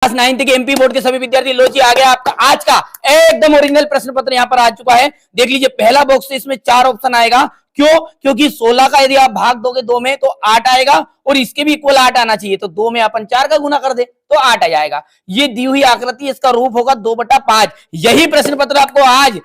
Class 9th के MP board के सभी विद्यार्थी, लो जी आ गया आपका आज का एकदम ओरिजिनल प्रश्न पत्र यहाँ पर आ चुका है। देख लीजिए पहला बॉक्स से इसमें 4 ऑप्शन आएगा। क्यों? क्योंकि 16 का यदि आप भाग दोगे 2 में तो 8 आएगा और इसके भी इक्वल 8 आना चाहिए, तो 2 में अपन 4 का गुना कर दे तो 8 आ जाएगा। ये दी हुई आकृति, इसका रूप होगा 2/5। यही प्रश्न पत्र आपको आज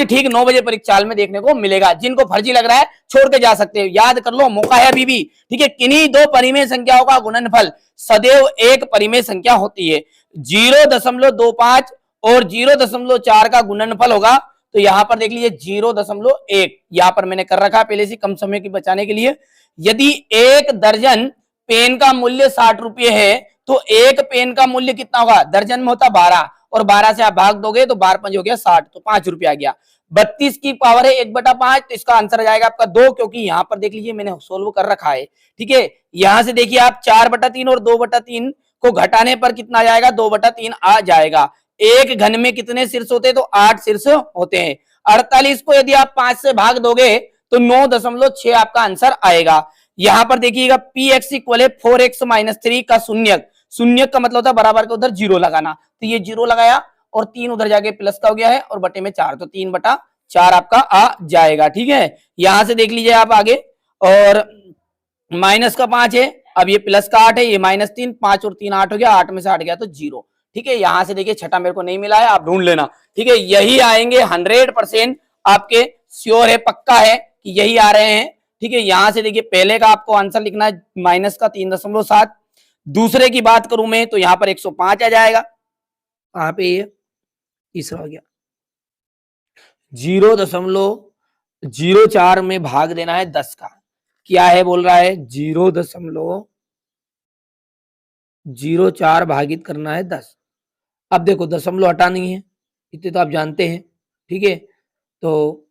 ठीक 9 बजे परीक्षा में देखने को मिलेगा। जिनको फर्जी लग रहा है छोड़ के जा सकते हो, याद कर लो, मौका है अभी भी। ठीक है, किन्हीं दो परिमेय संख्याओं का गुणनफल सदैव एक परिमेय संख्या होती है। 0.25 और 0.4 का गुणनफल होगा, तो यहां पर देख लीजिए 0.1 यहां पर मैंने कर रखा है पहले से कम समय की बचाने के लिए। यदि एक दर्जन पेन का मूल्य 60 रुपये है तो एक पेन का मूल्य कितना होगा? दर्जन में होता 12 और 12 से आप भाग दोगे तो 12 5 हो गया 60, तो 5 रुपये आ गया। 32 की पावर है 1/5, तो इसका आंसर आ जाएगा आपका 2, क्योंकि यहां पर देख लीजिए मैंने सोल्व कर रखा है। ठीक है, यहां से देखिए आप 4/3 और 2/3 को घटाने पर कितना आ जाएगा? 2/3 आ जाएगा। एक घन में कितने शीर्ष होते हैं? तो 8 शीर्ष होते हैं। 48 को यदि आप 5 से भाग दोगे तो 9.6 आपका आंसर आएगा। यहां पर देखिएगा px इक्वल है 4x - 3 का शून्यक। शून्यक का मतलब होता है बराबर के उधर 0 लगाना, तो ये 0 लगाया और 3 उधर जाके प्लस का हो गया है और बटे में 4, तो 3/4 आपका आ जाएगा। ठीक है, यहां से देख लीजिए आप आगे, और माइनस का 5 है, अब ये प्लस का 8 है, ये -3, 5 और 3 8 हो गया, 8 में से 8 गया तो 0। ठीक है, यहां से देखिए छठा मेरे को नहीं मिला है, आप ढूंढ लेना। ठीक है, यही आएंगे 100% आपके, श्योर है, पक्का है कि यही आ रहे हैं। ठीक है, यहां से देखिए पहले का आपको आंसर लिखना है माइनस का 3.7। दूसरे की बात करूं मैं तो यहां पर 105 आ जाएगा। कहां पे ये तीसरा हो गया, 0.04 में भाग देना है 10 का। क्या है बोल रहा है? 0.04 भागित करना है 10। अब देखो दशमलव हटानी है, इतने तो आप जानते हैं। ठीक है, तो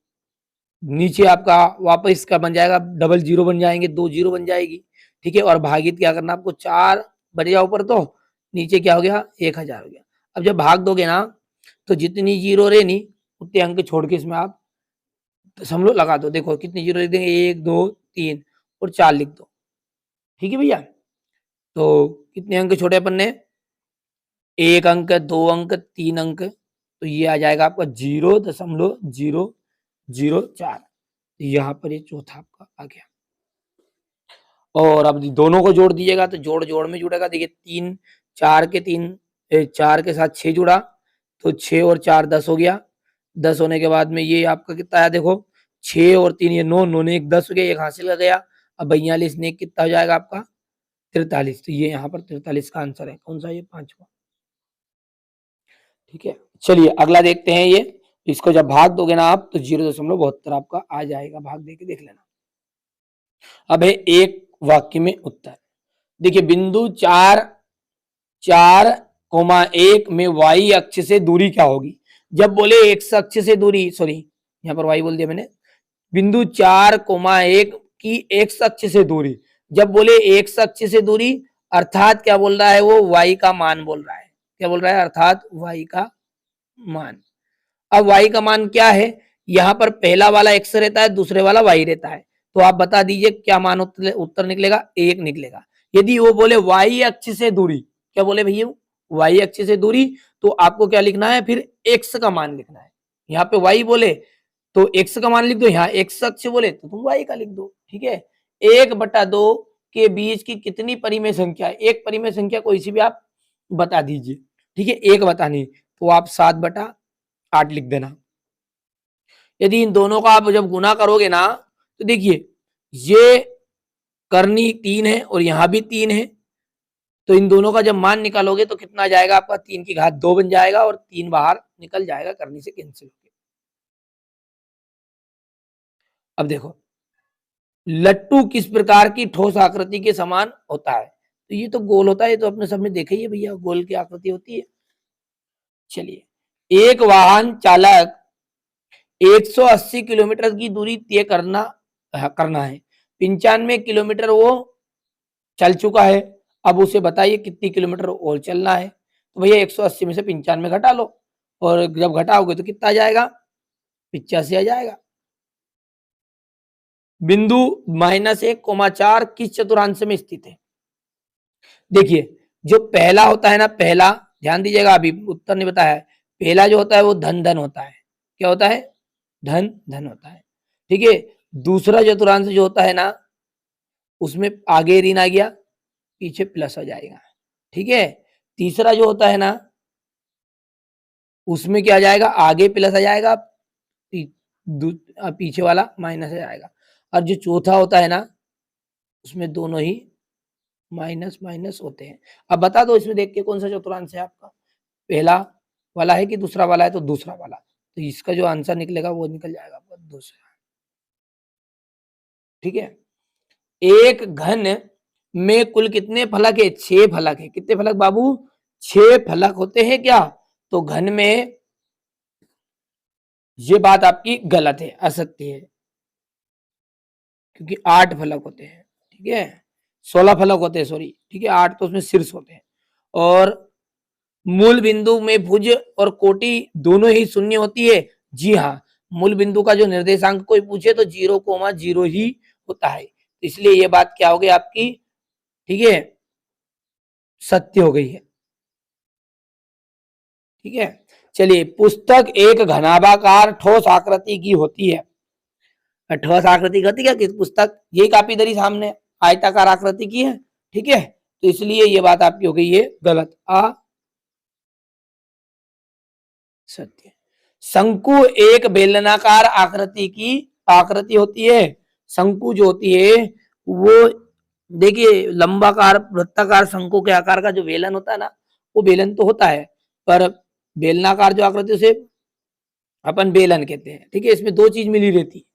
नीचे आपका वापस का बन जाएगा, डबल 0 बन जाएंगे, 2 0 बन जाएगी। ठीक है, और भागित क्या करना आपको? 4 बन जाओ ऊपर, तो नीचे क्या हो गया? 1000 हो गया। अब जब भाग दोगे ना तो जितनी जीरो रहे नहीं उतने अंक छोड़ के इसमें आप दशमलव लगा दो। देखो कितनी जीरो लिख देंगे? 1 2 3 और 4 लिख दो। ठीक है भैया, तो कितने अंक छोड़े अपन ने? 1 अंक, 2 अंक, 3 अंक, तो ये आ जाएगा आपका 0.004। यहाँ पर ये चौथा आपका आ गया। और अब दोनों को जोड़ दीजिएगा तो जोड़ जोड़ में जुड़ेगा। देखिए 3 4 के 3 4 के साथ 6 जुड़ा, तो 6 और 4 10 हो गया। 10 होने के बाद में ये आपका कितना आया? देखो 6 और 3 ये 9, 9 ने 1 10 हो गया, एक हासिल कर गया। अब 42 ने कितना हो जाएगा आपका? 43। तो ये यहाँ पर 43 का आंसर है। कौन सा? ये 5वां। ठीक है, चलिए अगला देखते हैं। ये इसको जब भाग दोगे ना आप तो 0.72 आपका आ जाएगा। भाग दे के देख लेना। अब है एक वाक्य में उत्तर। देखिए बिंदु 4,1 में y अक्ष से दूरी क्या होगी? जब बोले x अक्ष से दूरी, सॉरी यहाँ पर y बोल दिया मैंने, बिंदु 4,1 की x अक्ष से दूरी, जब बोले x अक्ष से दूरी अर्थात क्या बोल रहा है? वो y का मान बोल रहा है। क्या बोल रहा है? अर्थात y का मान। अब y का मान क्या है? यहाँ पर पहला वाला x रहता है, दूसरे वाला y रहता है, तो आप बता दीजिए क्या मान उत्तर निकलेगा? 1 निकलेगा। यदि वो बोले y अक्ष से दूरी, क्या बोले भैया? y अक्ष से दूरी, तो आपको क्या लिखना है? फिर x का मान लिखना है। यहाँ पे y बोले तो x का मान लिख दो, यहाँ x अक्ष बोले तो तुम y का लिख दो। ठीक है, 1/2 के बीच की कितनी परिमेय संख्या है? एक परिमेय संख्या कोई सी भी आप बता दीजिए। ठीक है, एक बतानी तो आप 7/8 लिख देना। यदि इन दोनों का आप जब गुना करोगे ना तो देखिए ये करनी 3 है और यहां भी 3 है, तो इन दोनों का जब मान निकालोगे तो कितना आ जाएगा आपका? 3 की घात 2 बन जाएगा और 3 बाहर निकल जाएगा, करनी से कैंसिल हो गया। अब देखो लट्टू किस प्रकार की ठोस आकृति के समान होता है? तो ये तो गोल होता है, ये तो अपने सब में देखा ही है भैया, गोल की आकृति होती है। चलिए, एक वाहन चालक 180 किलोमीटर की दूरी तय करना है। 95 किलोमीटर वो चल चुका है। अब उसे बताइए कितनी किलोमीटर और चलना है? तो भैया 180 में से 95 घटा लो, और जब घटाओगे तो कितना आ जाएगा? 85 आ जाएगा। बिंदु -1,4 किस चतुर्थांश में स्थित है? देखिए जो पहला होता है ना, पहला ध्यान दीजिएगा, अभी उत्तर नहीं बताया है। पहला जो होता है वो धन धन होता है, क्या होता है, धन धन होता है, ठीक है। दूसरा चतुर्थांश जो होता है ना, उसमें आगे ऋण आ गया, पीछे प्लस हो जाएगा, ठीक है। तीसरा जो होता है ना, उसमें क्या आ जाएगा, आगे प्लस आ जाएगा, पीछे वाला माइनस आ जाएगा। और जो चौथा होता है ना, उसमें दोनों ही माइनस माइनस होते हैं। अब बता दो इसमें देख के कौन सा चतुर्थांश है आपका, पहला वाला है कि दूसरा वाला है, तो दूसरा वाला, तो इसका जो आंसर निकलेगा वो निकल जाएगा आपका दूसरा, ठीक है। एक घन में कुल कितने फलक है, 6 फलक है। कितने फलक बाबू, 6 फलक होते हैं क्या, तो घन में, ये बात आपकी गलत है, असत्य है, क्योंकि 8 फलक होते हैं, ठीक है, 16 फलक होते हैं, सॉरी, ठीक है, 8 तो उसमें शीर्ष होते हैं। और मूल बिंदु में भुज और कोटि दोनों ही शून्य होती है, जी हाँ। मूल बिंदु का जो निर्देशांक कोई पूछे तो 0,0 ही होता है, इसलिए ये बात क्या हो गई आपकी, ठीक है, सत्य हो गई है, ठीक है। चलिए, पुस्तक एक घनाभाकार ठोस आकृति की होती है। ठोस आकृति की होती है क्या पुस्तक, यही कापी दरी सामने आयताकार आकृति की है, ठीक है, तो इसलिए ये बात आपकी हो गई है गलत, सत्य। शंकु एक बेलनाकार आकृति की आकृति होती है। शंकु जो होती है वो, देखिए, लंबाकार वृत्ताकार शंकु के आकार का जो बेलन होता है ना, वो बेलन तो होता है, पर बेलनाकार जो आकृति उसे अपन बेलन कहते हैं, ठीक है। इसमें दो चीज मिली रहती है,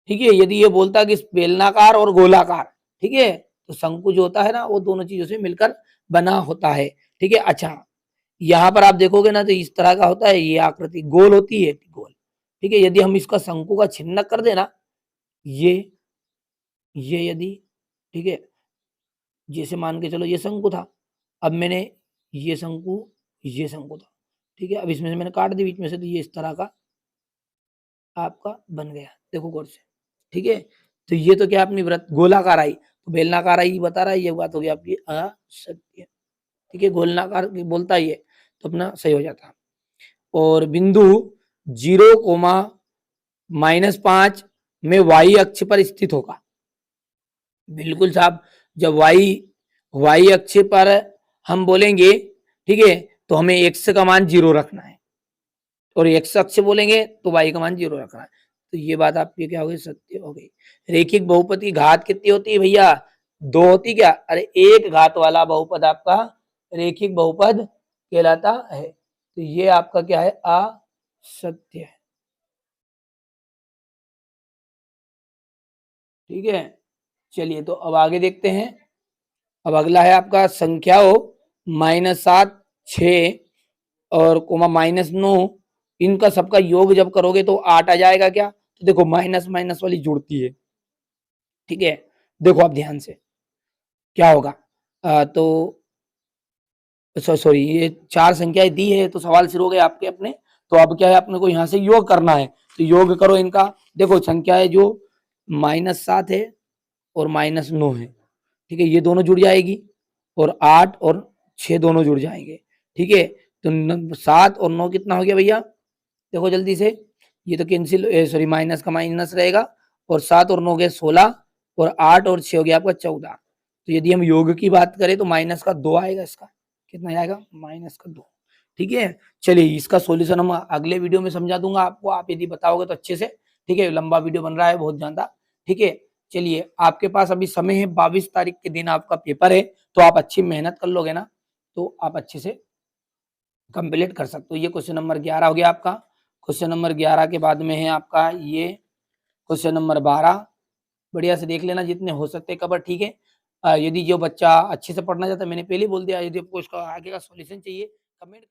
ठीक है। यदि ये बोलता कि बेलनाकार और गोलाकार, ठीक है, तो शंकु जो होता है ना, वो दोनों चीजों से मिलकर बना होता है, ठीक है। अच्छा, यहाँ पर आप देखोगे ना, तो इस तरह का होता है, ये आकृति गोल होती है, गोल, ठीक है। यदि हम इसका शंकु का छिन्न कर देना, ये यदि, ठीक है, जैसे मान के चलो ये शंकु था, अब मैंने ये शंकु था, ठीक है, अब इसमें से मैंने काट दी बीच में से, तो ये इस तरह का आपका बन गया, देखो गौर से, ठीक है। तो ये तो क्या अपनी वृत्त गोलाकार आई, तो बेलनाकार आई बता रहा है, ये बात होगी आपकी असत्य, ठीक है। गोलनाकार बोलता ही है तो अपना सही हो जाता। और बिंदु 0,-5 में वाई अक्ष पर स्थित होगा, बिल्कुल साहब। जब वाई अक्ष पर हम बोलेंगे, ठीक है, तो हमें एक्स का मान 0 रखना है, और एक्स अक्ष बोलेंगे तो वाई का मान 0 रखना है, तो ये बात आपकी क्या हो गई, सत्य हो गई। रेखिक बहुपद की घात कितनी होती है भैया, 2 होती क्या, अरे एक घात वाला बहुपद आपका रेखिक बहुपद कहलाता है, तो ये आपका क्या है, असत्य है, ठीक है। चलिए, तो अब आगे देखते हैं। अब अगला है आपका संख्याओं -7, 6 और कोमा -9, इनका सबका योग जब करोगे तो 8 आ जाएगा क्या, तो देखो माइनस माइनस वाली जुड़ती है, ठीक है। देखो आप ध्यान से क्या होगा, तो सॉरी, ये 4 संख्याएं दी है, तो सवाल शुरू हो गए आपके अपने। तो अब क्या है, अपने को यहाँ से योग करना है, तो योग करो इनका। देखो संख्याएं जो -7 है और -9 है, ठीक है, ये दोनों जुड़ जाएगी, और 8 और 6 दोनों जुड़ जाएंगे, ठीक है। तो 7 और 9 कितना हो गया भैया, देखो जल्दी से, ये तो कैंसिल, सॉरी, माइनस का माइनस रहेगा, और 7 और 9 गए 16, और 8 और 6 हो गया आपका 14। तो यदि हम योग की बात करें तो माइनस का 2 आएगा, इसका कितना आएगा, माइनस का 2, ठीक है। चलिए, इसका सॉल्यूशन हम अगले वीडियो में समझा दूंगा आपको, आप यदि बताओगे तो अच्छे से, ठीक है। लंबा वीडियो बन रहा है बहुत ज्यादा, ठीक है। चलिए, आपके पास अभी समय है, 22 तारीख के दिन आपका पेपर है, तो आप अच्छी मेहनत कर लोगे ना, तो आप अच्छे से कंप्लीट कर सकते हो। ये क्वेश्चन नंबर 11 हो गया आपका। क्वेश्चन नंबर 11 के बाद में है आपका ये क्वेश्चन नंबर 12, बढ़िया से देख लेना जितने हो सकते कवर, ठीक है। यदि जो बच्चा अच्छे से पढ़ना चाहता है, मैंने पहले ही बोल दिया, यदि आपको इसका आगे का सॉल्यूशन चाहिए, कमेंट